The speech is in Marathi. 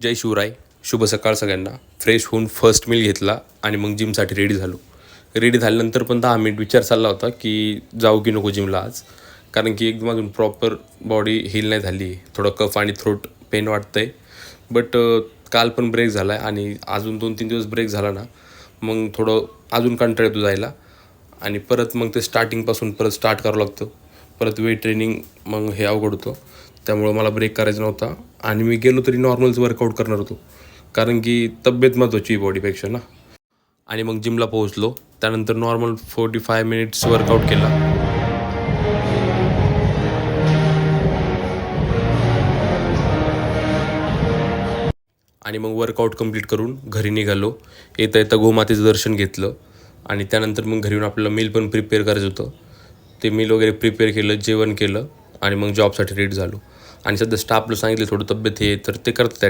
जय शिवराय. शुभ सकाळ सगळ्यांना. फ्रेश होऊन फर्स्ट मील घेतला आणि मग जिमसाठी रेडी झालो. रेडी झाल्यानंतर पण 10 मिनिट विचार चालला होता की जाऊ की नको जिमला आज, कारण की एकदम अजून प्रॉपर बॉडी हील नाही झाली. थोडं कफ आणि थ्रोट पेन वाटतं आहे. बट काल पण ब्रेक झाला आहे आणि अजून 2-3 दिवस ब्रेक झाला ना मग थोडं अजून कंटाळा येतो जायला आणि परत मग ते स्टार्टिंगपासून परत स्टार्ट करावं लागतं. परत वेट ट्रेनिंग मग हे अवघड होतं. त्यामुळं मला ब्रेक करायचा नव्हता आणि मी गेलो तरी नॉर्मलच वर्कआउट करणार होतो, कारण की तब्येत महत्त्वाची बॉडीपेक्षा ना. आणि मग जिमला पोहोचलो. त्यानंतर नॉर्मल 45 मिनिट्स वर्कआउट केला. आणि मग वर्कआउट कंप्लीट करून घरी निघालो. येता येता गोमातेचं दर्शन घेतलं आणि त्यानंतर मग घरी येऊन आपल्याला मील पण प्रिपेअर करायचं होतं. ते मील वगैरे प्रिपेअर केलं, जेवण केलं आणि मग जॉबसाठी रेडी झालो. आणि सध्या स्टाफला सांगितलं थोडं तब्येत हे तर ते करतात